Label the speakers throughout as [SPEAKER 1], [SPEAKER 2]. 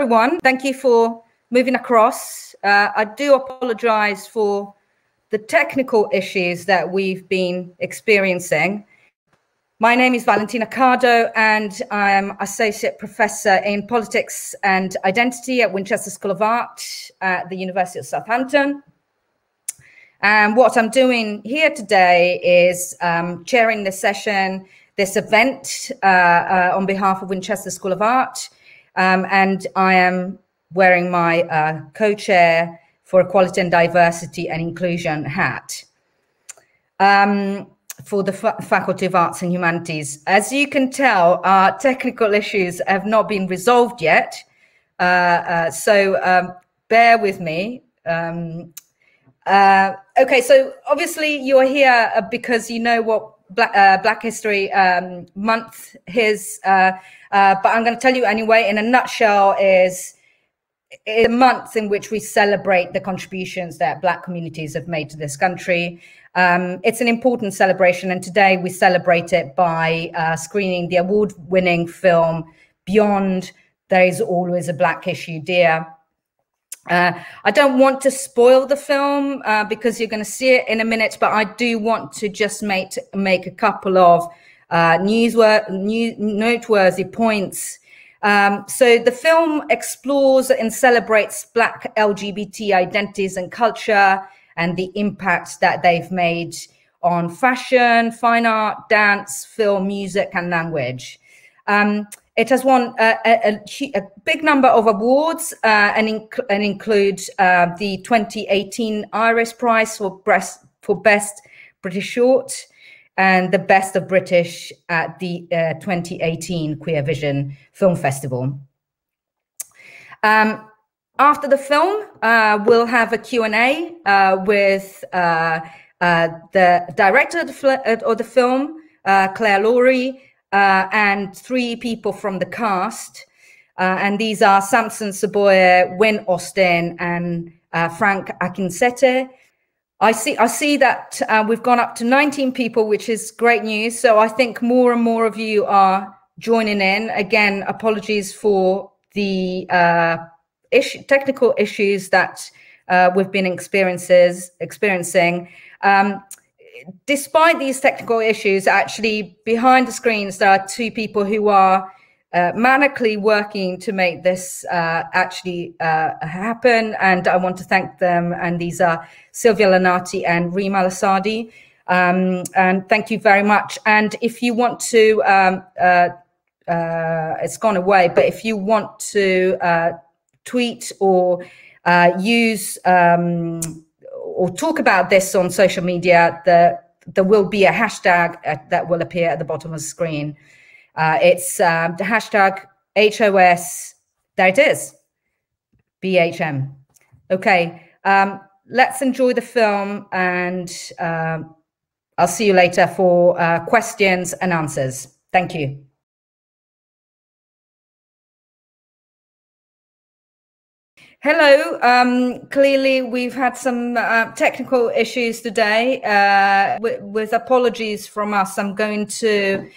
[SPEAKER 1] everyone. Thank you for moving across. I do apologize for the technical issues that we've been experiencing. My name is Valentina Cardo, and I'm Associate Professor in Politics and Identity at Winchester School of Art at the University of Southampton. And what I'm doing here today is chairing this session, this event on behalf of Winchester School of Art. And I am wearing my co-chair for Equality and Diversity and Inclusion hat for the Faculty of Arts and Humanities. As you can tell, our technical issues have not been resolved yet. So bear with me. Okay, so obviously you're here because you know what Black History Month is, but I'm going to tell you anyway, in a nutshell, is a month in which we celebrate the contributions that Black communities have made to this country. It's an important celebration, and today we celebrate it by screening the award-winning film Beyond There Is Always a Black Issue, Dear. I don't want to spoil the film because you're going to see it in a minute, but I do want to just make a couple of noteworthy points. So the film explores and celebrates Black LGBT identities and culture and the impact that they've made on fashion, fine art, dance, film, music, and language. It has won a big number of awards and include the 2018 Iris Prize for Best British Short and the Best of British at the 2018 Queer Vision Film Festival. After the film, we'll have a Q&A with the director of the film, Claire Laurie, and 3 people from the cast, and these are Samson Saboya, Wynne Austin, and Frank Akinsete. I see that we've gone up to 19 people, which is great news. So I think more and more of you are joining in. Again, apologies for the technical issues that we've been experiencing. Despite these technical issues, actually behind the screens, there are 2 people who are manically working to make this actually happen. And I want to thank them. And these are Sylvia Lanati and Rima Lasadi. And thank you very much. And if you want to, it's gone away, but if you want to tweet or use or talk about this on social media, there will be a hashtag that will appear at the bottom of the screen. It's the hashtag HOS, there it is, BHM. Okay, let's enjoy the film, and I'll see you later for questions and answers. Thank you. Hello. Clearly, we've had some technical issues today. With apologies from us, I'm going to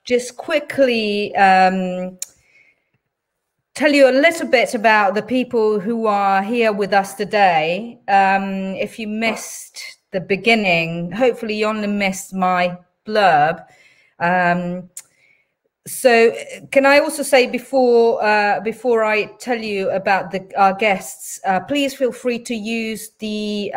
[SPEAKER 1] just quickly tell you a little bit about the people who are here with us today. If you missed the beginning, hopefully you only missed my blurb. So can I also say before I tell you about our guests, please feel free to use the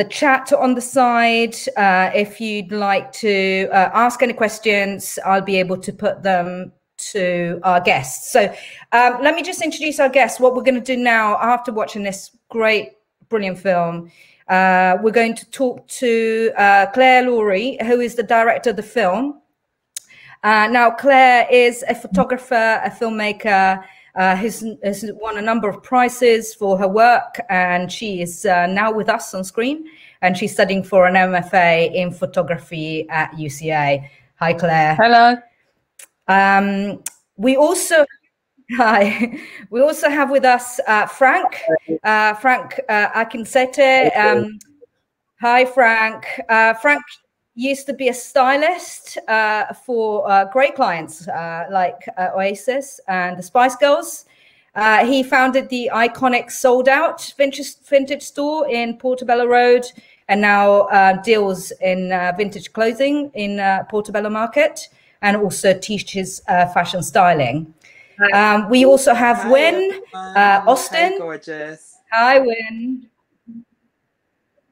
[SPEAKER 1] chat on the side. If you'd like to ask any questions, I'll be able to put them to our guests. So let me just introduce our guests. What we're going to do now, after watching this brilliant film, we're going to talk to Claire Laurie, who is the director of the film. Now, Claire is a photographer, a filmmaker, has won a number of prizes for her work, and she is now with us on screen, and she's studying for an MFA in photography at UCA. Hi, Claire.
[SPEAKER 2] Hello.
[SPEAKER 1] We also have with us Frank Akinsete. Hi, Frank. Frank, used to be a stylist for great clients like Oasis and the Spice Girls. He founded the iconic Sold Out vintage store in Portobello Road, and now deals in vintage clothing in Portobello Market, and also teaches fashion styling. We also have Win Austin.
[SPEAKER 2] Hi, gorgeous.
[SPEAKER 1] Hi, Win.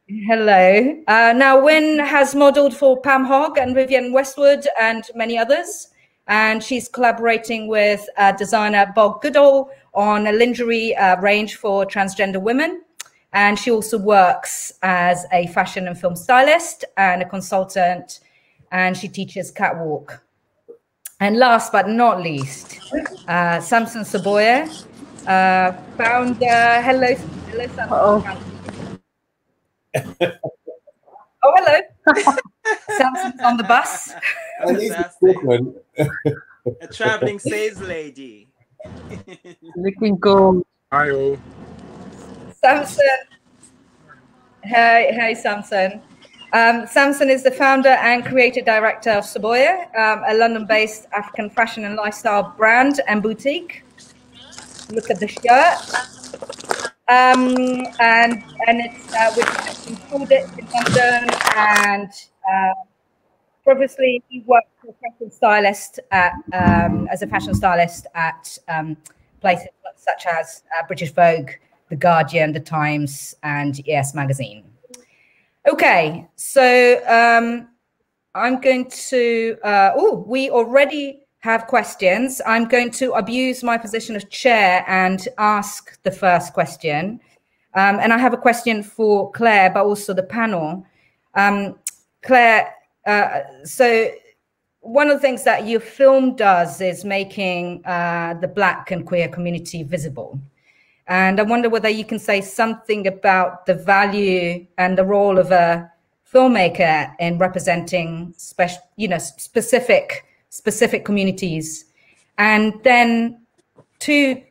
[SPEAKER 1] Hello. Now, Win has modeled for Pam Hogg and Vivienne Westwood and many others. And she's collaborating with designer Bob Goodall on a lingerie range for transgender women. And she also works as a fashion and film stylist and a consultant. And she teaches catwalk. And last but not least, Samson Saboya, founder. Hello, Samson. Oh, hello. Samson's on the bus.
[SPEAKER 2] A traveling sales lady.
[SPEAKER 3] Looking cool.
[SPEAKER 4] Hi,
[SPEAKER 1] Samson. Hey, Samson. Samson is the founder and creative director of Saboya, a London-based African fashion and lifestyle brand and boutique. Look at the shirt. And it's we've installed it in London, and previously he worked as a fashion stylist at places such as British Vogue, The Guardian, The Times, and Yes Magazine. Okay, so I'm going to. We already have questions. I'm going to abuse my position as chair and ask the first question. And I have a question for Claire, but also the panel. Claire, so one of the things that your film does is making the Black and queer community visible. And I wonder whether you can say something about the value and the role of a filmmaker in representing specific communities. And then to,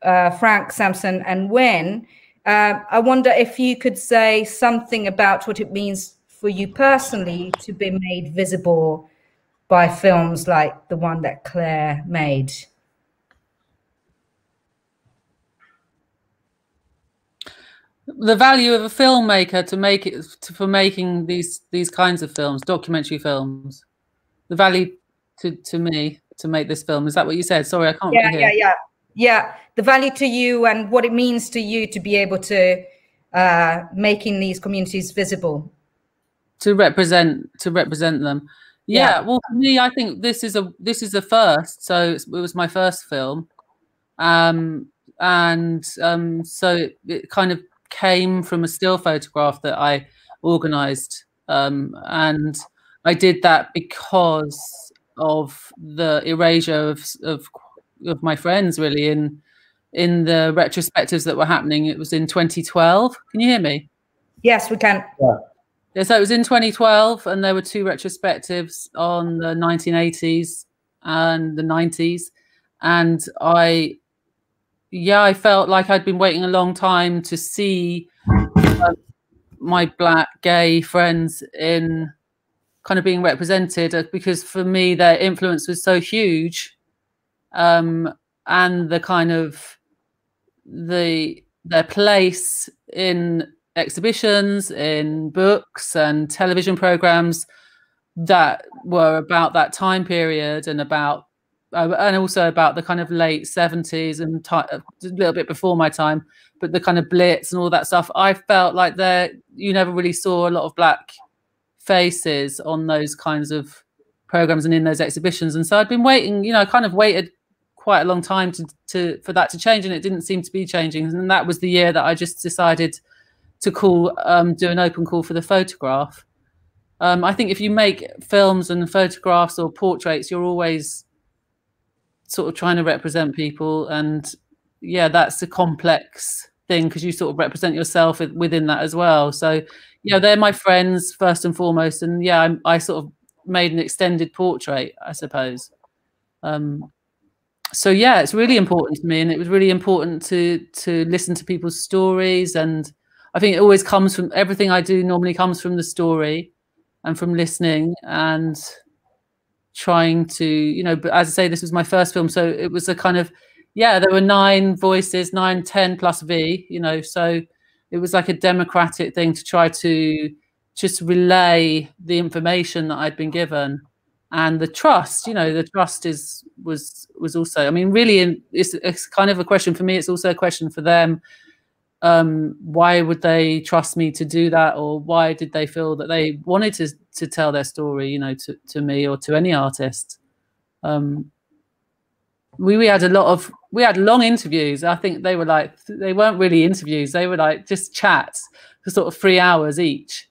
[SPEAKER 1] Frank, Samson, and Win, I wonder if you could say something about what it means for you personally to be made visible by films like the one that Claire made.
[SPEAKER 3] The value of a filmmaker for making these kinds of films, documentary films. The value to me to make this film. Is that what you said? Sorry, I can't hear.
[SPEAKER 1] Yeah. The value to you and what it means to you to be able to making these communities visible. To represent
[SPEAKER 3] them. Yeah. Well, for me, I think this is a first. So it was my first film, so it kind of came from a still photograph that I organised, and I did that because of the erasure of my friends, really, in the retrospectives that were happening. It was in 2012. Can you hear me?
[SPEAKER 1] Yes, we can.
[SPEAKER 3] Yeah, so it was in 2012, and there were two retrospectives on the 1980s and the 90s, and I felt like I'd been waiting a long time to see my Black gay friends in kind of being represented, because for me their influence was so huge, and the kind of their place in exhibitions, in books and television programs that were about that time period, and also about the kind of late 70s and a little bit before my time, but the kind of Blitz and all that stuff. I felt like you never really saw a lot of Black faces on those kinds of programs and in those exhibitions. And so I'd been waiting, I kind of waited quite a long time for that to change, and it didn't seem to be changing. And that was the year that I just decided to do an open call for the photograph. I think if you make films and photographs or portraits, you're always sort of trying to represent people, and that's a complex thing because you sort of represent yourself within that as well. So they're my friends first and foremost, and I sort of made an extended portrait, I suppose. So it's really important to me, and it was really important to listen to people's stories, and I think it always comes from, everything I do normally comes from the story. and from listening and trying to, you know, but as I say, this was my first film, so it was a kind of, yeah, there were 9 voices, 9, 10 plus V, you know, so it was like a democratic thing to try to just relay the information that I'd been given. And the trust, you know, the trust was also, I mean, really, it's kind of a question for me. It's also a question for them. Why would they trust me to do that, or why did they feel that they wanted to tell their story, you know, to me or to any artist? We had long interviews. I think they weren't really interviews. They were like just chats for sort of 3 hours each.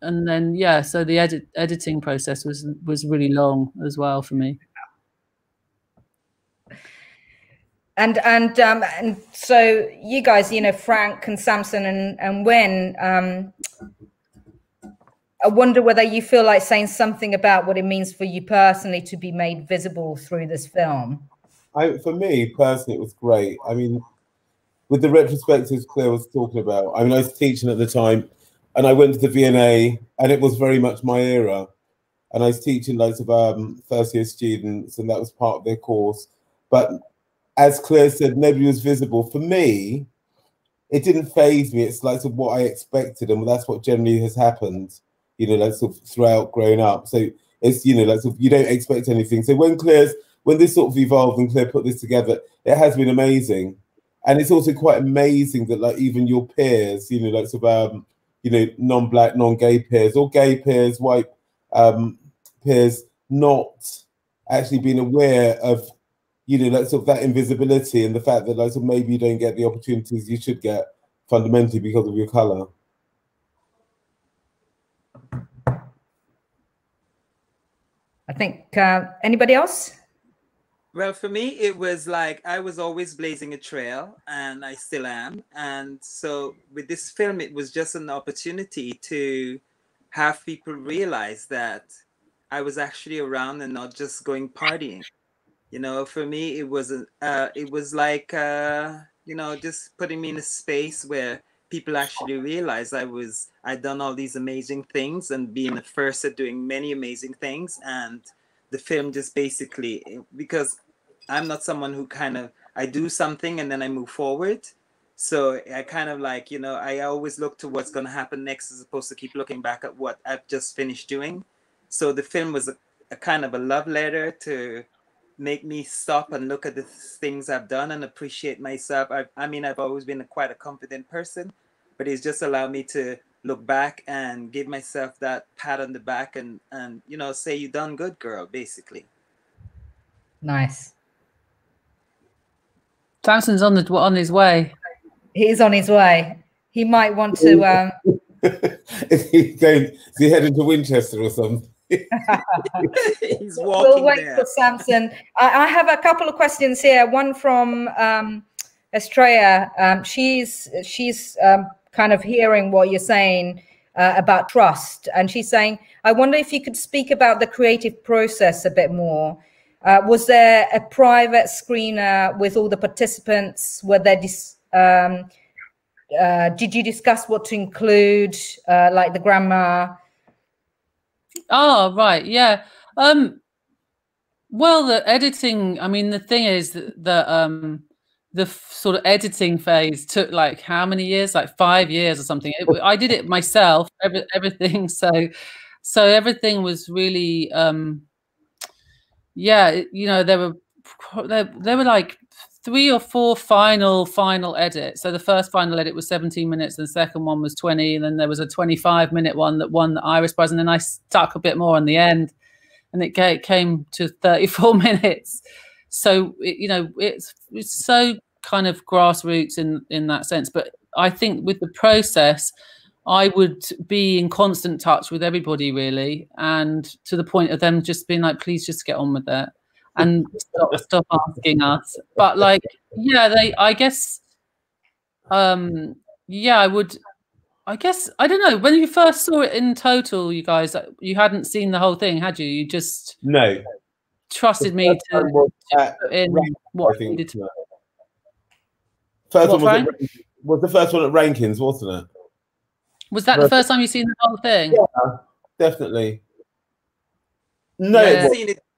[SPEAKER 3] And then, yeah, so the editing process was really long as well for me.
[SPEAKER 1] And so you guys, you know, Frank and Samson and Wynn, I wonder whether you feel like saying something about what it means for you personally to be made visible through this film.
[SPEAKER 4] For me personally, it was great. I mean, with the retrospectives Claire was talking about, I mean, I was teaching at the time, and I went to the V&A, and it was very much my era. And I was teaching loads of first-year students, and that was part of their course. But as Claire said, nobody was visible. For me, it didn't faze me. It's like sort of what I expected, and that's what generally has happened, you know, like sort of throughout growing up. So it's, you know, like sort of, you don't expect anything. So when this sort of evolved and Claire put this together, it has been amazing. And it's also quite amazing that, like, even your peers, you know, like sort of, you know, non-black, non-gay peers, or gay peers, white peers, not actually being aware of, you know, like sort of that invisibility and the fact that, like, sort of maybe you don't get the opportunities you should get fundamentally because of your colour.
[SPEAKER 1] I think anybody else?
[SPEAKER 2] Well, for me, it was like I was always blazing a trail, and I still am. And so with this film, it was just an opportunity to have people realize that I was actually around and not just going partying. You know, for me, it was like, you know, just putting me in a space where people actually realized I'd done all these amazing things and being the first at doing many amazing things. And the film just basically, because I'm not someone who I do something and then I move forward. So I kind of like, you know, I always look to what's going to happen next as opposed to keep looking back at what I've just finished doing. So the film was a kind of a love letter to make me stop and look at the things I've done and appreciate myself. I mean, I've always been quite a confident person, but it's just allowed me to look back and give myself that pat on the back and you know, say you done good, girl, basically.
[SPEAKER 1] Nice.
[SPEAKER 3] Samson's on his way.
[SPEAKER 1] He's on his way. He might want to.
[SPEAKER 4] Is he heading to Winchester or something?
[SPEAKER 2] He's walking. We'll wait
[SPEAKER 1] for Samson. I have a couple of questions here. One from Estrella. She's kind of hearing what you're saying about trust, and she's saying, I wonder if you could speak about the creative process a bit more. Was there a private screener with all the participants? Were there did you discuss what to include, like the grammar?
[SPEAKER 3] Oh, right, yeah. Well, the editing, I mean, the thing is that the sort of editing phase took like how many years? Like 5 years or something. I did it myself, everything. So everything was really, yeah, you know, there were like 3 or 4 final edits. So the first final edit was 17 minutes, and the second one was 20, and then there was a 25-minute one that won the Iris Prize, and then I stuck a bit more on the end, and it came to 34 minutes. So you know, it's so kind of grassroots in that sense. But I think with the process, I would be in constant touch with everybody, really, and to the point of them just being like, please just get on with it and stop asking us. But like, yeah, I guess, yeah, I guess, I don't know, when you first saw it in total, you guys, you hadn't seen the whole thing, had you? You just trusted me to put in what I needed to.
[SPEAKER 4] First one was the first one at Rankins, wasn't it?
[SPEAKER 3] Was that the first time you seen the whole thing?
[SPEAKER 4] Yeah, definitely. No,
[SPEAKER 3] Yeah.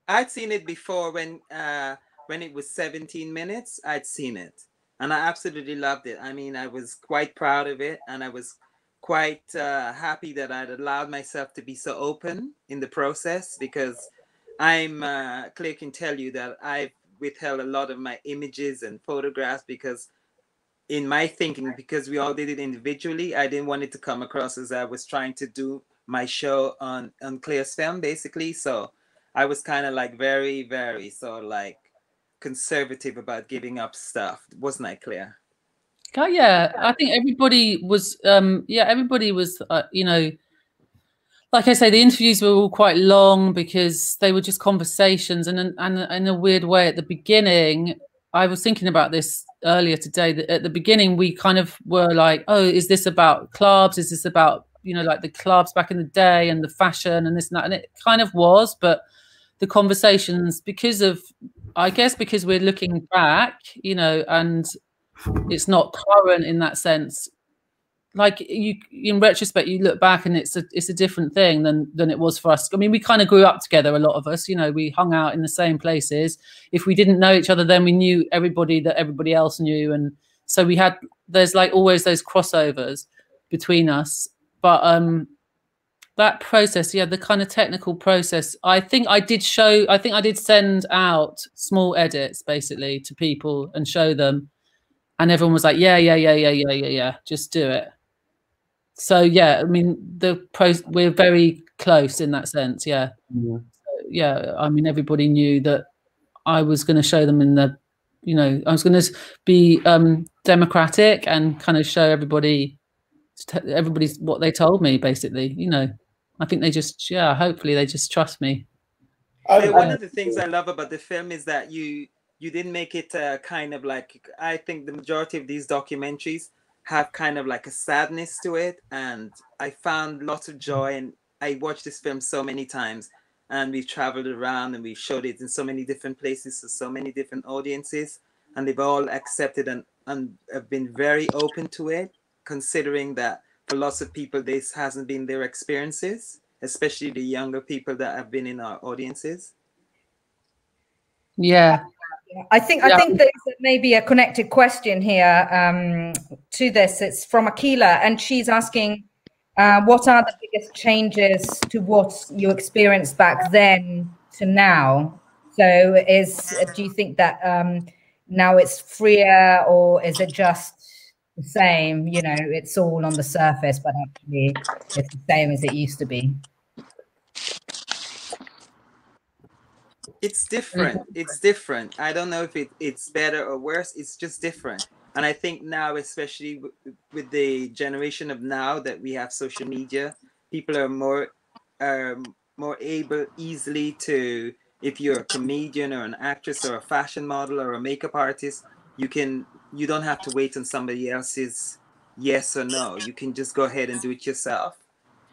[SPEAKER 2] I'd seen it before when it was 17 minutes. I'd seen it, and I absolutely loved it. I mean, I was quite proud of it, and I was quite happy that I'd allowed myself to be so open in the process, because Claire can tell you that I've withheld a lot of my images and photographs because in my thinking, because we all did it individually, I didn't want it to come across as I was trying to do my show on Claire's film, basically. So I was kind of like very, very sort of like conservative about giving up stuff, wasn't I, Claire?
[SPEAKER 3] Oh, yeah, I think everybody was, everybody was, you know, like I say, the interviews were all quite long because they were just conversations. And in a weird way, at the beginning, I was thinking about this earlier today, that at the beginning, we kind of were like, oh, is this about clubs? Is this about, you know, like the clubs back in the day and the fashion and this and that? And it kind of was, but the conversations, because we're looking back, you know, and it's not current in that sense. Like you, in retrospect, you look back and it's a different thing than it was for us. I mean, we kind of grew up together, a lot of us, you know, we hung out in the same places. If we didn't know each other, then we knew everybody that everybody else knew. And so there's like always those crossovers between us. But that process, yeah, the kind of technical process, I think I did send out small edits basically to people and show them. And everyone was like, yeah, just do it. So yeah, I mean, we're very close in that sense. Yeah.
[SPEAKER 4] Yeah.
[SPEAKER 3] Yeah. I mean, everybody knew that I was going to show them I was going to be democratic and kind of show everybody's what they told me, basically. You know, I think hopefully they just trust me.
[SPEAKER 2] One of the things I love about the film is that you didn't make it kind of like, I think the majority of these documentaries have kind of like a sadness to it, and I found lots of joy. And I watched this film so many times, and we've traveled around and we've showed it in so many different places to so many different audiences, and they've all accepted and have been very open to it, considering that for lots of people this hasn't been their experiences, especially the younger people that have been in our audiences.
[SPEAKER 3] Yeah.
[SPEAKER 1] I think there's maybe a connected question here to this. It's from Akila, and she's asking, what are the biggest changes to what you experienced back then to now? So do you think that now it's freer, or is it just the same? You know, it's all on the surface, but actually it's the same as it used to be.
[SPEAKER 2] It's different. It's different. I don't know if it's better or worse. It's just different. And I think now, especially with the generation of now that we have social media, people are more able easily to, if you're a comedian or an actress or a fashion model or a makeup artist, you don't have to wait on somebody else's yes or no. You can just go ahead and do it yourself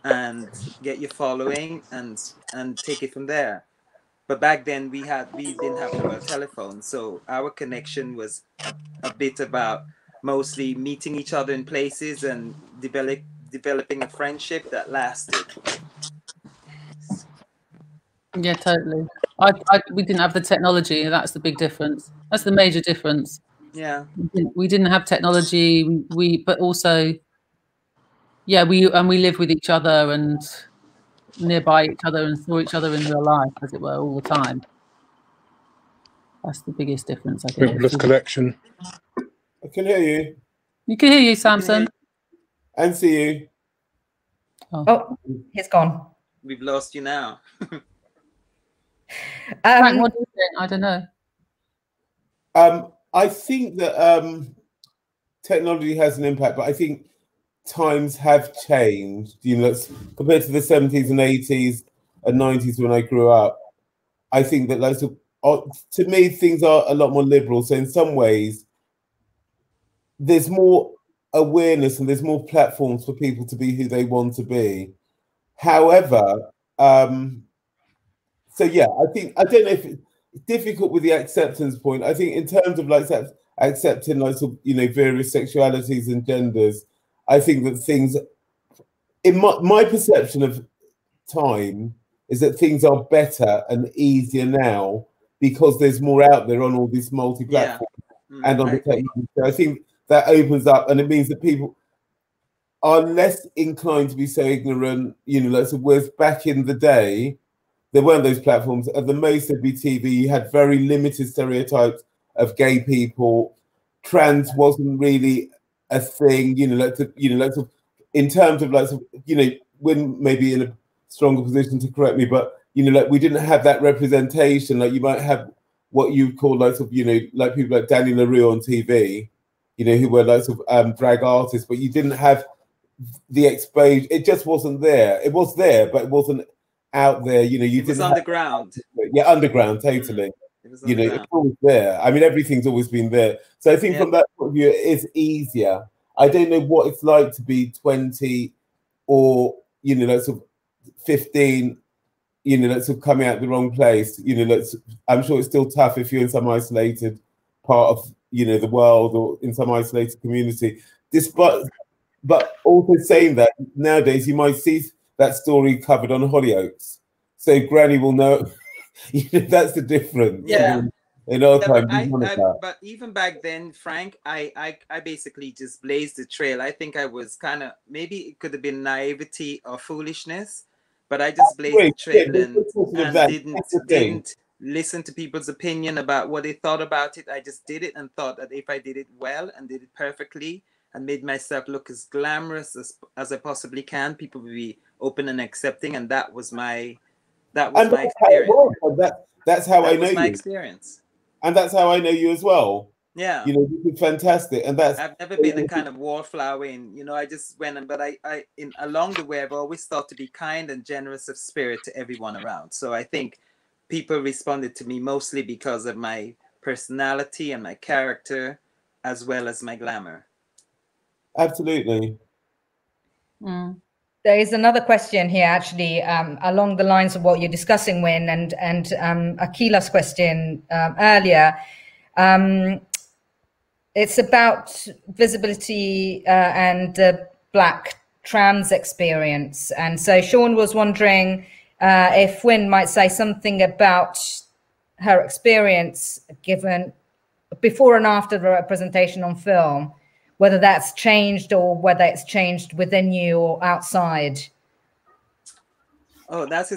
[SPEAKER 2] and get your following and take it from there. But back then we didn't have mobile telephones, so our connection was a bit about mostly meeting each other in places and developing a friendship that lasted.
[SPEAKER 3] Yeah, totally. We didn't have the technology. That's the big difference. That's the major difference.
[SPEAKER 2] Yeah.
[SPEAKER 3] We didn't have technology. But also, yeah, we lived with each other and nearby each other and saw each other in real life, as it were, all the time. That's the biggest difference, I think.
[SPEAKER 5] We've lost connection.
[SPEAKER 4] I can hear you.
[SPEAKER 3] You can hear you, Samson.
[SPEAKER 4] And see you.
[SPEAKER 1] Oh, he's gone.
[SPEAKER 2] We've lost you now.
[SPEAKER 3] Frank, what do you think? I don't know.
[SPEAKER 4] I think that technology has an impact, but I think times have changed. You know, compared to the 70s and 80s and 90s when I grew up, I think that to me things are a lot more liberal. So in some ways, there's more awareness and there's more platforms for people to be who they want to be. However, so yeah, I don't know if it's difficult with the acceptance point. I think in terms of like accepting like, you know, various sexualities and genders, I think that things in my perception of time is that things are better and easier now because there's more out there on all this multi-platform and on the technology. So I think that opens up, and it means that people are less inclined to be so ignorant, you know, like, so whereas back in the day, there weren't those platforms. At the most, there'd be TV. You had very limited stereotypes of gay people. Trans wasn't really a thing, you know, like, in terms of, like, you know, when maybe in a stronger position to correct me, but, you know, like, we didn't have that representation. Like, you might have what you call, like, you know, like people like Danny LaRue on TV, you know, who were like drag artists, but you didn't have the exposure. It just wasn't there. It was there, but it wasn't out there. You know, you didn't.
[SPEAKER 2] Underground.
[SPEAKER 4] Yeah, underground, totally. You know, it's always there. I mean, everything's always been there. So I think from that point of view, it is easier. I don't know what it's like to be 20 or, you know, like 15, you know, like coming out the wrong place. You know, I'm sure it's still tough if you're in some isolated part of, you know, the world or in some isolated community. But also saying that, nowadays you might see that story covered on Hollyoaks, so Granny will know. You know, that's the difference.
[SPEAKER 2] Yeah.
[SPEAKER 4] In our time,
[SPEAKER 2] but even back then, Frank, I basically just blazed the trail. I think I was kind of, maybe it could have been naivety or foolishness, but I just blazed the trail and didn't listen to people's opinion about what they thought about it. I just did it and thought that if I did it well and did it perfectly and made myself look as glamorous as I possibly can, people would be open and accepting, and that was my experience.
[SPEAKER 4] That's how I know you.
[SPEAKER 2] My experience.
[SPEAKER 4] And that's how I know you as well.
[SPEAKER 2] Yeah.
[SPEAKER 4] You know, this is fantastic. And
[SPEAKER 2] I've never been a kind of wallflower in, you know, I just went, but along the way, I've always thought to be kind and generous of spirit to everyone around. So I think people responded to me mostly because of my personality and my character, as well as my glamour.
[SPEAKER 4] Absolutely.
[SPEAKER 1] There is another question here, actually, along the lines of what you're discussing, Win, and Akila's question earlier. It's about visibility and the Black trans experience. And so Sean was wondering if Win might say something about her experience given before and after the representation on film, whether that's changed or whether it's changed within you or outside.
[SPEAKER 2] Oh, that's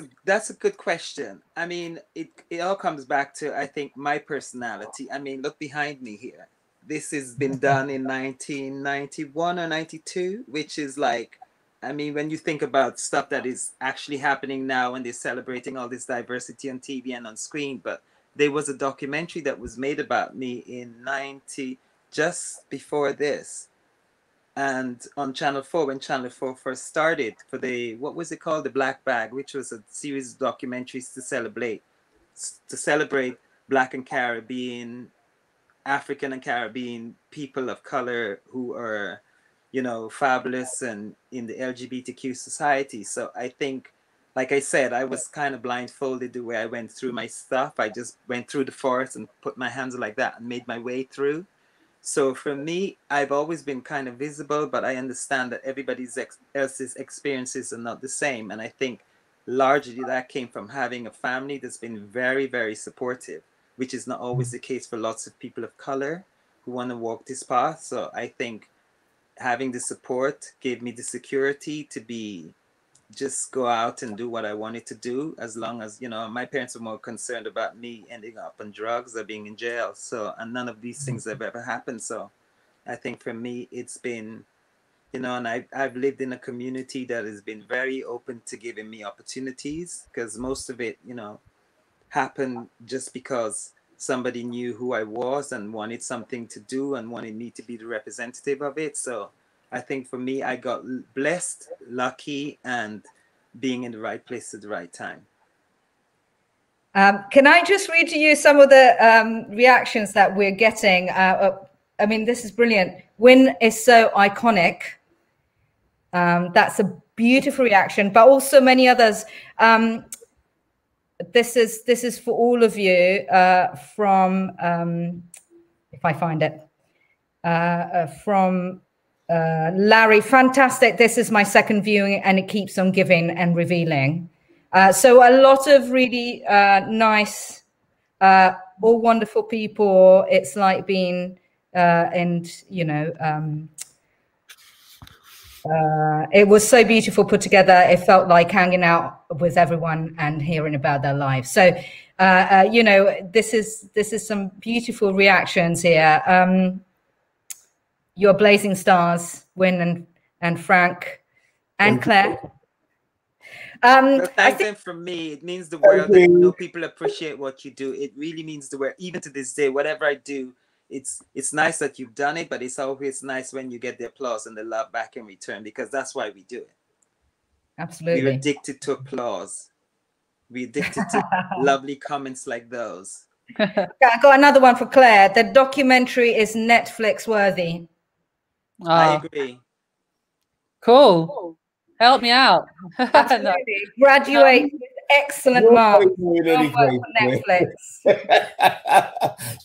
[SPEAKER 2] a good question. I mean, it all comes back to, I think, my personality. I mean, look behind me here. This has been done in 1991 or 92, which is like, I mean, when you think about stuff that is actually happening now and they're celebrating all this diversity on TV and on screen, but there was a documentary that was made about me in 90, just before this, and on Channel 4, when Channel 4 first started, for the, what was it called, the Black Bag, which was a series of documentaries to celebrate Black and Caribbean, African and Caribbean people of color who are, you know, fabulous and in the LGBTQ society. So I think, like I said, I was kind of blindfolded the way I went through my stuff. I just went through the forest and put my hands like that and made my way through. So for me, I've always been kind of visible, but I understand that everybody else's experiences are not the same. And I think largely that came from having a family that's been very, very supportive, which is not always the case for lots of people of color who want to walk this path. So I think having the support gave me the security to just go out and do what I wanted to do, as long as, you know, my parents were more concerned about me ending up on drugs or being in jail. So, and none of these things have ever happened. So I think for me, it's been, you know, and I've lived in a community that has been very open to giving me opportunities, because most of it, you know, happened just because somebody knew who I was and wanted something to do and wanted me to be the representative of it. So I think for me, I got blessed, lucky, and being in the right place at the right time.
[SPEAKER 1] Can I just read to you some of the reactions that we're getting? I mean, this is brilliant. Win is so iconic. That's a beautiful reaction, but also many others. This is for all of you from, if I find it, from Larry, fantastic. This is my second viewing and it keeps on giving and revealing. So a lot of really nice, all wonderful people. It's like being, and you know, it was so beautiful put together. It felt like hanging out with everyone and hearing about their lives. So, you know, this is some beautiful reactions here. Your blazing stars, Win and Frank and Claire.
[SPEAKER 2] Well, thank them from me. It means the world that, you know, people appreciate what you do. It really means the world. Even to this day, whatever I do, it's nice that you've done it, but it's always nice when you get the applause and the love back in return, because that's why we do it.
[SPEAKER 1] Absolutely.
[SPEAKER 2] We're addicted to applause. We're addicted to lovely comments like those.
[SPEAKER 1] I got another one for Claire. The documentary is Netflix worthy.
[SPEAKER 2] I agree.
[SPEAKER 3] Cool. Help me out.
[SPEAKER 1] Absolutely. Graduate with excellent marks. Netflix.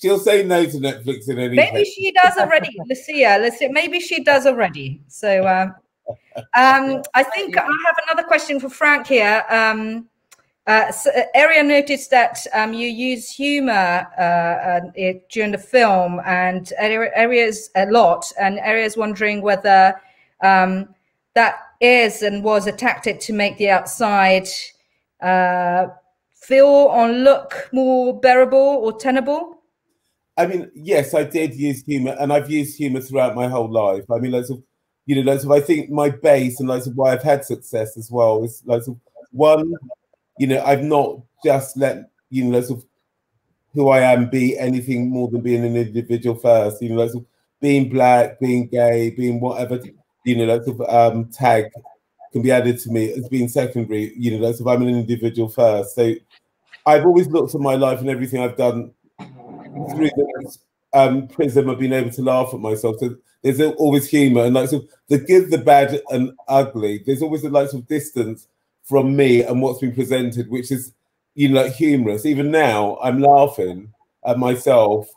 [SPEAKER 4] She'll say no to Netflix in any
[SPEAKER 1] Maybe
[SPEAKER 4] case.
[SPEAKER 1] she does already, Lucia. Maybe she does already. So I think I have another question for Frank here. Aria noticed that you use humor during the film, and Aria's a lot, and Aria's wondering whether that is and was a tactic to make the outside feel or look more bearable or tenable.
[SPEAKER 4] I mean, yes, I did use humor, and I've used humor throughout my whole life. I mean, lots of, you know, lots of, I think my base and lots of why I've had success as well is lots of, one, you know, I've not just let, you know, lots of who I am be anything more than being an individual first. You know, lots of being black, being gay, being whatever, you know, lots of tag can be added to me as being secondary. You know, lots of I'm an individual first. So I've always looked at my life and everything I've done through the prism of being able to laugh at myself. So there's always humor, and like, so the good, the bad, and ugly. There's always a like of distance from me and what's been presented, which is, you know, like humorous. Even now, I'm laughing at myself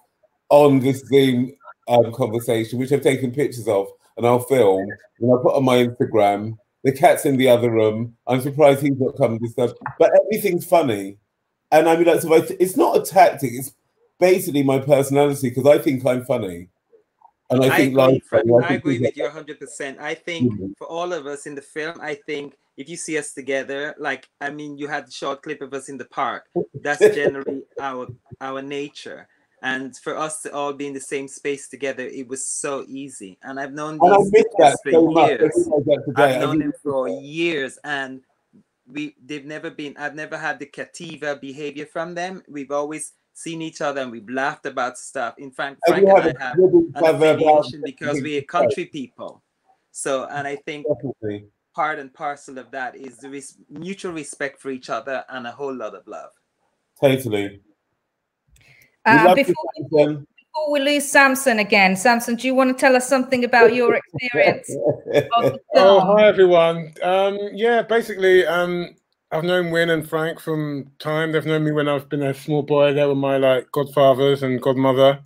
[SPEAKER 4] on this Zoom conversation, which I've taken pictures of and I'll film and I'll put on my Instagram. The cat's in the other room. I'm surprised he's not coming to stuff, but everything's funny. And I mean, like, so it's not a tactic. It's basically my personality, because I think I'm funny. And I think
[SPEAKER 2] agree, Frank. I agree with you 100%. I think for all of us in the film, I think if you see us together, like, I mean, you had a short clip of us in the park. That's generally our nature. And for us to all be in the same space together, it was so easy. And I've known these guys for years. I've known them for years, and I've never had the cativa behavior from them. We've always seen each other and we've laughed about stuff. In fact, Frank and I have an affiliation because we're country people. So, and I think part and parcel of that is the mutual respect for each other and a whole lot of love.
[SPEAKER 4] Totally.
[SPEAKER 1] Before we lose Samson again, Samson, do you want to tell us something about your experience of the film?
[SPEAKER 5] Oh, hi everyone. Yeah, basically, I've known Win and Frank from time. They've known me when I've been a small boy. They were my like godfathers and godmother,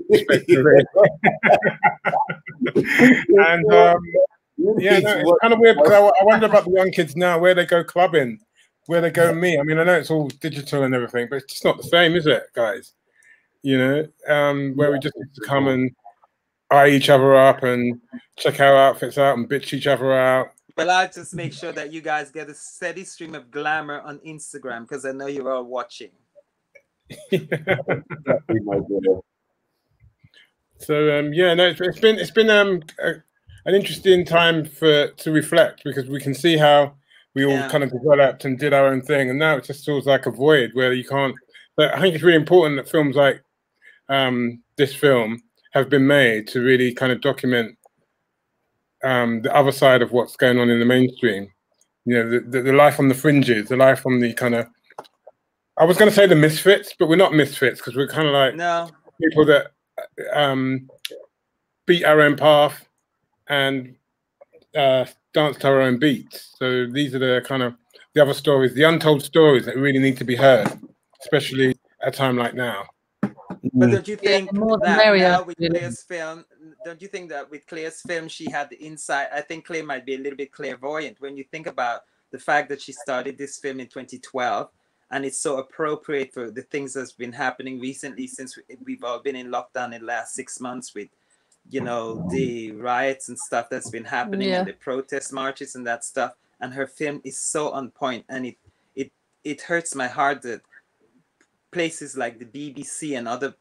[SPEAKER 5] respectively. And yeah, no, it's kind of weird because I wonder about the young kids now, where they go clubbing, where they go meet. I mean, I know it's all digital and everything, but it's just not the same, is it, guys? You know, where we just need to come and eye each other up and check our outfits out and bitch each other out.
[SPEAKER 2] Well, I'll just make sure that you guys get a steady stream of glamour on Instagram, because I know you're all watching.
[SPEAKER 5] So yeah, no, it's been an interesting time to reflect, because we can see how we all kind of developed and did our own thing, and now it just feels like a void where you can't. But I think it's really important that films like this film have been made to really kind of document the other side of what's going on in the mainstream. You know, the life on the fringes, the life on the kind of, I was going to say the misfits, but we're not misfits, because we're kind of like people that beat our own path and dance to our own beats. So these are the kind of the other stories, the untold stories that really need to be heard, especially at a time like now.
[SPEAKER 2] But don't you think
[SPEAKER 3] more
[SPEAKER 2] that
[SPEAKER 3] merrier,
[SPEAKER 2] now with
[SPEAKER 3] really.
[SPEAKER 2] Claire's film, don't you think that with Claire's film, she had the insight? I think Claire might be a little bit clairvoyant when you think about the fact that she started this film in 2012, and it's so appropriate for the things that's been happening recently since we've all been in lockdown in the last 6 months with, you know, the riots and stuff that's been happening and the protest marches and that stuff. And her film is so on point, and it hurts my heart that places like the BBC and other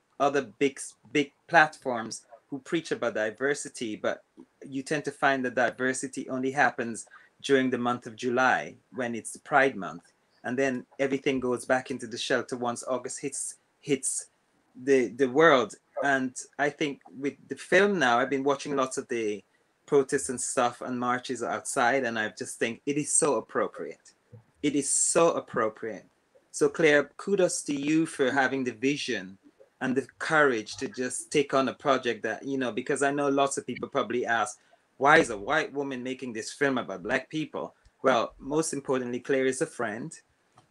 [SPEAKER 2] big platforms who preach about diversity, but you tend to find that diversity only happens during the month of July when it's the Pride Month, and then everything goes back into the shelter once August hits the world. And I think with the film now, I've been watching lots of the protests and stuff and marches outside, and I just think it is so appropriate. It is so appropriate. So Claire, kudos to you for having the vision and the courage to just take on a project that, you know, because I know lots of people probably ask, why is a white woman making this film about Black people? Well, most importantly, Claire is a friend,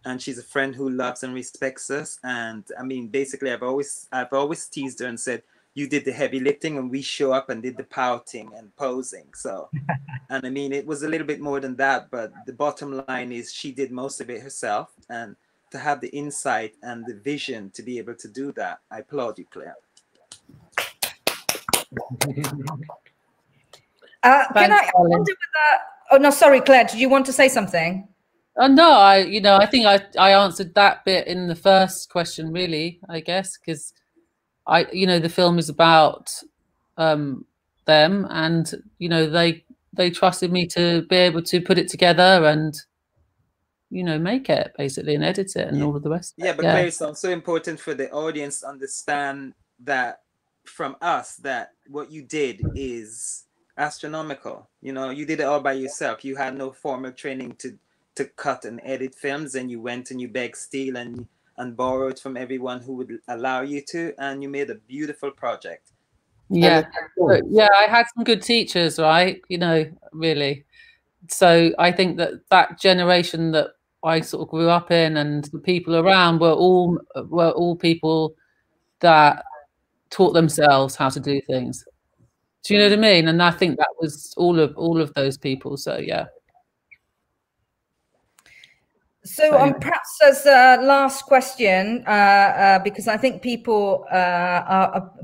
[SPEAKER 2] and she's a friend who loves and respects us. And I mean, basically, I've always teased her and said, you did the heavy lifting and we show up and did the pouting and posing. So, and I mean, it was a little bit more than that, but the bottom line is she did most of it herself. And to have the insight and the vision to be able to do that, I applaud you, Claire.
[SPEAKER 1] Can I wonder whether, oh no, sorry, Claire, did you want to say something?
[SPEAKER 3] No, I think I answered that bit in the first question, really, I guess, because the film is about them, and they trusted me to be able to put it together and make it basically and edit it and all of the rest.
[SPEAKER 2] Yeah, but Claire, it's also important for the audience to understand that from us that what you did is astronomical. You did it all by yourself. You had no formal training to cut and edit films, and you went and you begged, steal, and borrowed from everyone who would allow you to, and you made a beautiful project.
[SPEAKER 3] Yeah, I had some good teachers, right? Really. So I think that generation that I sort of grew up in and the people around were all people that taught themselves how to do things. Do you know what I mean? And I think that was all of those people. So yeah.
[SPEAKER 1] So perhaps as a last question, because I think people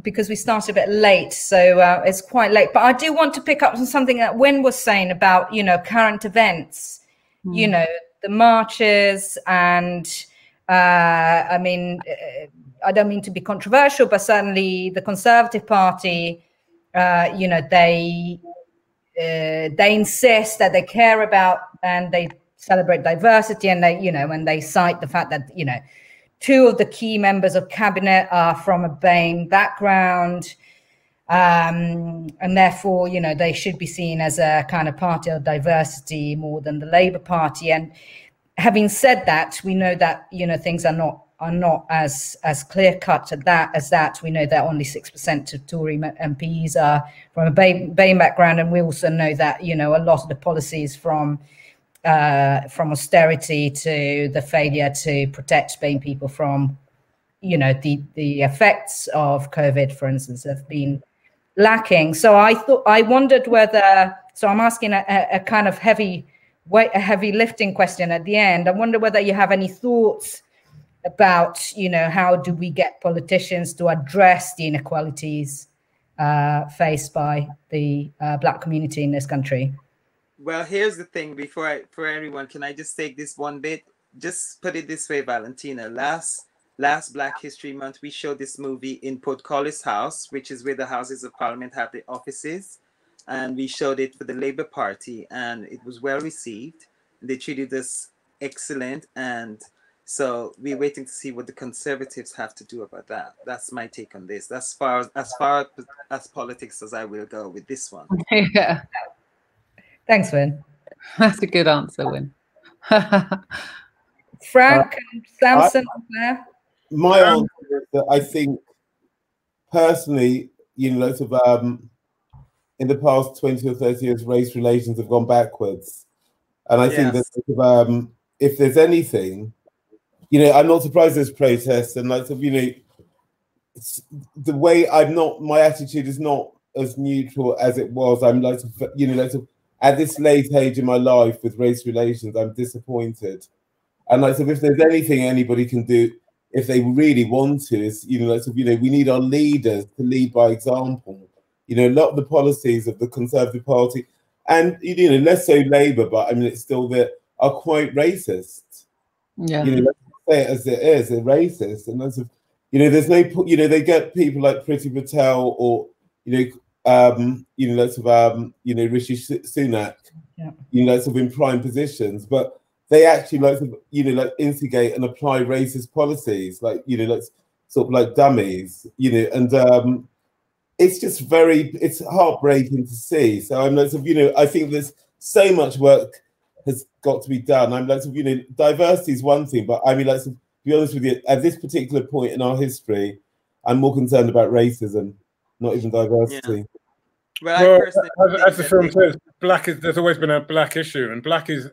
[SPEAKER 1] because we started a bit late, so it's quite late. But I do want to pick up on something that Wynne was saying about current events, the marches, and I mean, I don't mean to be controversial, but certainly the Conservative Party, they insist that they care about and they celebrate diversity, and they cite the fact that two of the key members of cabinet are from a BAME background, and therefore they should be seen as a kind of party of diversity more than the Labour Party. And having said that, we know that things are not as clear cut as that. We know that only 6% of Tory MPs are from a BAME background, and we also know that a lot of the policies from austerity to the failure to protect BAME people from, the effects of COVID, for instance, have been lacking. So I wondered whether. So I'm asking a kind of heavy lifting question at the end. I wonder whether you have any thoughts about, how do we get politicians to address the inequalities faced by the Black community in this country.
[SPEAKER 2] Well, here's the thing. For everyone, can I just take this one bit? Just put it this way, Valentina. Last Black History Month, we showed this movie in Portcullis House, which is where the Houses of Parliament have their offices. And we showed it for the Labour Party, and it was well received. They treated us excellent. And so we're waiting to see what the Conservatives have to do about that. That's my take on this. That's as far as politics as I will go with this one.
[SPEAKER 3] Yeah.
[SPEAKER 1] Thanks, Wynne.
[SPEAKER 3] That's a good answer, Wynne.
[SPEAKER 1] Frank and Samson there.
[SPEAKER 4] My answer is that I think personally, lots of in the past 20 or 30 years, race relations have gone backwards. And I think that if there's anything, I'm not surprised there's protests and lots of, the way my attitude is not as neutral as it was. I'm like, you know, like, at this late age in my life with race relations, I'm disappointed. And like, so if there's anything anybody can do, if they really want to, is, you know, like, so, you know, we need our leaders to lead by example. You know, a lot of the policies of the Conservative Party, and, you know, less so Labour, but I mean, it's still there, are quite racist.
[SPEAKER 3] Yeah.
[SPEAKER 4] You know, let's say it as it is, they're racist. And that's, you know, there's no, you know, they get people like Priti Patel or, you know, lots of, you know, Rishi Sunak, you know, sort of in prime positions, but they actually like, you know, like instigate and apply racist policies, like, you know, like sort of like dummies, you know, and it's just it's heartbreaking to see. So I'm like, you know, I think there's so much work has got to be done. I'm like, you know, diversity is one thing, but I mean, like, to be honest with you, at this particular point in our history, I'm more concerned about racism, not even diversity.
[SPEAKER 2] Well,
[SPEAKER 5] as the film says, there's always been a black issue, and black is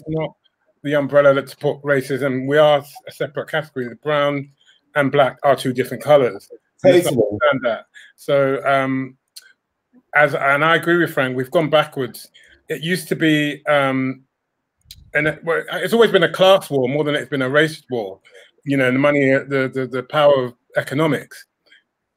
[SPEAKER 5] not the umbrella that support racism. We are a separate category. The brown and black are two different colors. Totally. Understand that. So, and I agree with Frank. We've gone backwards. It used to be, and it's always been a class war more than it's been a race war. You know, the money, the power of economics.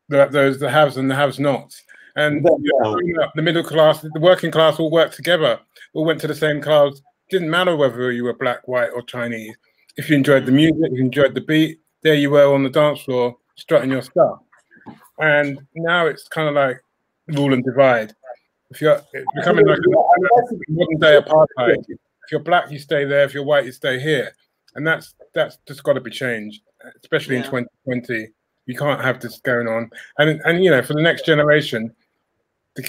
[SPEAKER 5] The haves and the have-nots. And the middle class, the working class all worked together, all went to the same class. Didn't matter whether you were black, white, or Chinese. If you enjoyed the music, if you enjoyed the beat, there you were on the dance floor, strutting your stuff. And now it's kind of like rule and divide. It's becoming like a modern day apartheid. If you're black, you stay there. If you're white, you stay here. And that's just got to be changed, especially in 2020. You can't have this going on. And you know, for the next generation, the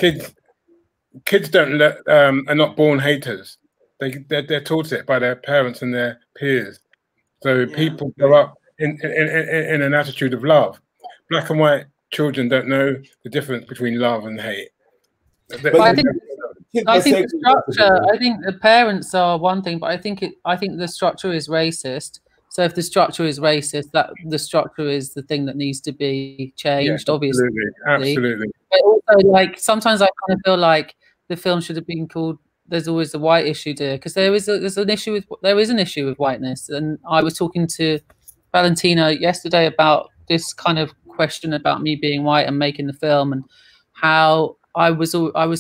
[SPEAKER 5] kids are not born haters. They're taught it by their parents and their peers. So people grow up in an attitude of love. Black and white children don't know the difference between love and hate.
[SPEAKER 3] But I think the structure. I think the parents are one thing, but I think the structure is racist. So if the structure is racist, that the structure is the thing that needs to be changed. Obviously,
[SPEAKER 5] absolutely.
[SPEAKER 3] But also, like, sometimes I kind of feel like the film should have been called "There's Always the White Issue," dear, because there is an issue with whiteness. And I was talking to Valentina yesterday about this kind of question about me being white and making the film, and how I was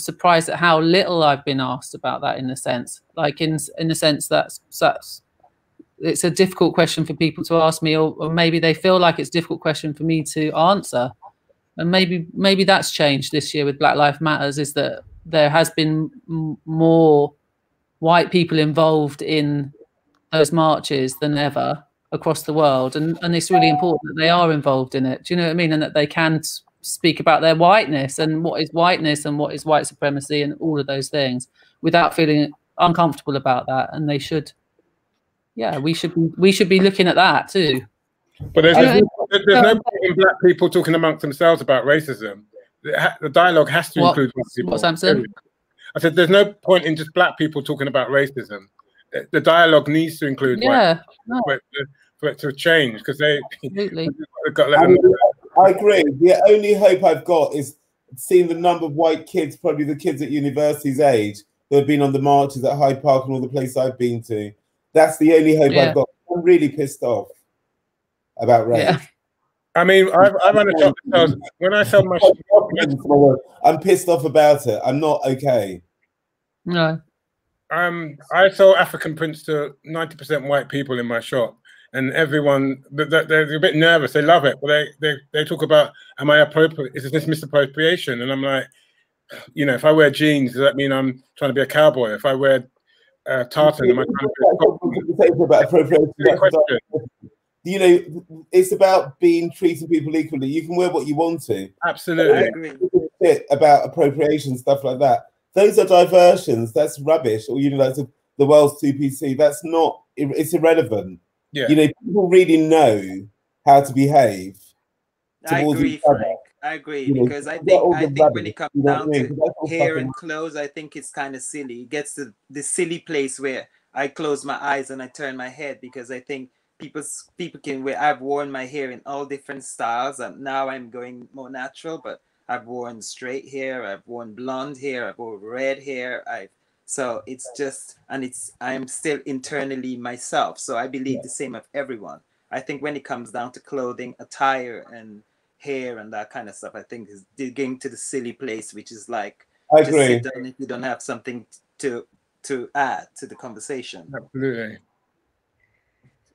[SPEAKER 3] surprised at how little I've been asked about that, in a sense, like in the sense that it's a difficult question for people to ask me, or maybe they feel like it's a difficult question for me to answer. And maybe that's changed this year with Black Lives Matters, is that there has been more white people involved in those marches than ever across the world, and it's really important that they are involved in it. Do you know what I mean? And that they can speak about their whiteness and what is whiteness and what is white supremacy and all of those things without feeling uncomfortable about that. And they should. Yeah, we should be looking at that too.
[SPEAKER 5] But there's no point in black people talking amongst themselves about racism. The dialogue has to include white people.
[SPEAKER 3] What, Samson?
[SPEAKER 5] I said there's no point in just black people talking about racism. The dialogue needs to include white people for it to change, because they.
[SPEAKER 3] Absolutely.
[SPEAKER 4] I agree. The only hope I've got is seeing the number of white kids, probably the kids at university's age, who have been on the marches at Hyde Park and all the places I've been to. That's the only hope I've got. I'm really pissed off about race. Yeah.
[SPEAKER 5] I mean, I run a shop because when I sell my shop,
[SPEAKER 4] I'm pissed off about it. I'm not okay.
[SPEAKER 3] No.
[SPEAKER 5] I sell African prints to 90% white people in my shop, and everyone they're a bit nervous. They love it, but they talk about, am I appropriate? Is this misappropriation? And I'm like, you know, if I wear jeans, does that mean I'm trying to be a cowboy? If I wear tartan, am I trying to
[SPEAKER 4] about appropriation? You know, it's about treating people equally. You can wear what you want to.
[SPEAKER 5] Absolutely. I agree.
[SPEAKER 4] About appropriation, stuff like that. Those are diversions. That's rubbish. Or, you know, that's the world's 2PC. That's not. It's irrelevant.
[SPEAKER 5] Yeah.
[SPEAKER 4] You know, people really know how to behave.
[SPEAKER 2] I agree, Frank. I agree, because I think when it comes down to hair and clothes, I think it's kind of silly. It gets to the silly place where I close my eyes and I turn my head, because I think people can wear. I've worn my hair in all different styles, and now I'm going more natural. But I've worn straight hair, I've worn blonde hair, I've worn red hair. So it's just, and I'm still internally myself. So I believe the same of everyone. I think when it comes down to clothing, attire, and hair and that kind of stuff, I think is getting to the silly place, which is like,
[SPEAKER 4] I
[SPEAKER 2] just
[SPEAKER 4] agree.
[SPEAKER 2] sit down if you don't have something to add to the conversation.
[SPEAKER 5] Absolutely.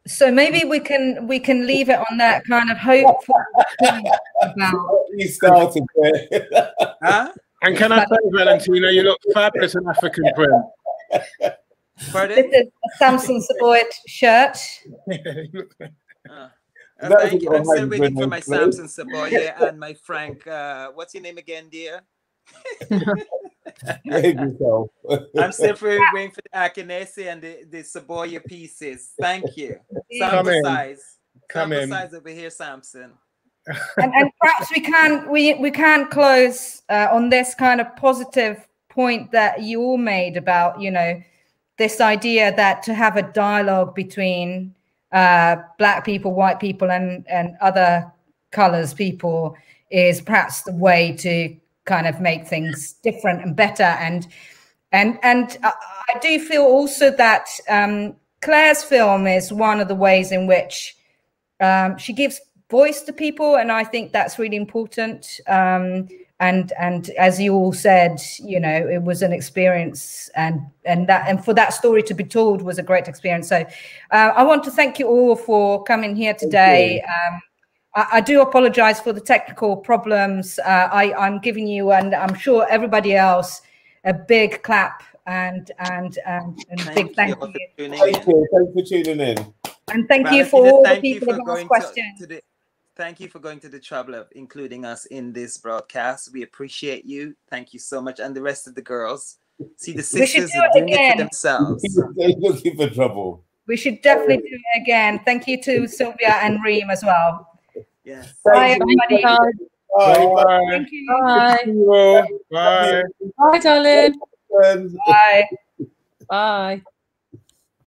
[SPEAKER 1] So maybe we can leave it on that kind of hopeful about.
[SPEAKER 4] You started there.
[SPEAKER 2] Huh?
[SPEAKER 5] And can I say, Valentina, you look fabulous in African print.
[SPEAKER 2] Pardon?
[SPEAKER 1] This is a Samson Savoy shirt.
[SPEAKER 2] Thank you. I'm still waiting for my Samson Savoy and my Frank. What's your name again, dear? I'm still waiting for the Akinese and the Savoy pieces. Thank you. Sample size. Sample size over here, Samson.
[SPEAKER 1] And perhaps we can close on this kind of positive point that you all made about, you know, this idea that to have a dialogue between Black people, white people, and other colors people is perhaps the way to kind of make things different and better. And I do feel also that Claire's film is one of the ways in which she gives voice to people, and I think that's really important. And as you all said, you know, it was an experience, and for that story to be told was a great experience. So I want to thank you all for coming here today. I do apologize for the technical problems. I'm giving you, and I'm sure everybody else, a big clap and big thank you.
[SPEAKER 4] Thanks for tuning in.
[SPEAKER 1] And thank you for all the people who asked questions.
[SPEAKER 2] Thank you for going to the trouble of including us in this broadcast. We appreciate you. Thank you so much. And the rest of the girls. See, the sisters are doing it for themselves.
[SPEAKER 4] They're looking for trouble.
[SPEAKER 1] We should definitely do it again. Thank you to Sylvia and Reem as well.
[SPEAKER 2] Yes.
[SPEAKER 1] Bye, everybody.
[SPEAKER 4] Bye.
[SPEAKER 1] Thank you.
[SPEAKER 5] Bye. Bye.
[SPEAKER 3] Bye, darling.
[SPEAKER 1] Bye.
[SPEAKER 3] Bye.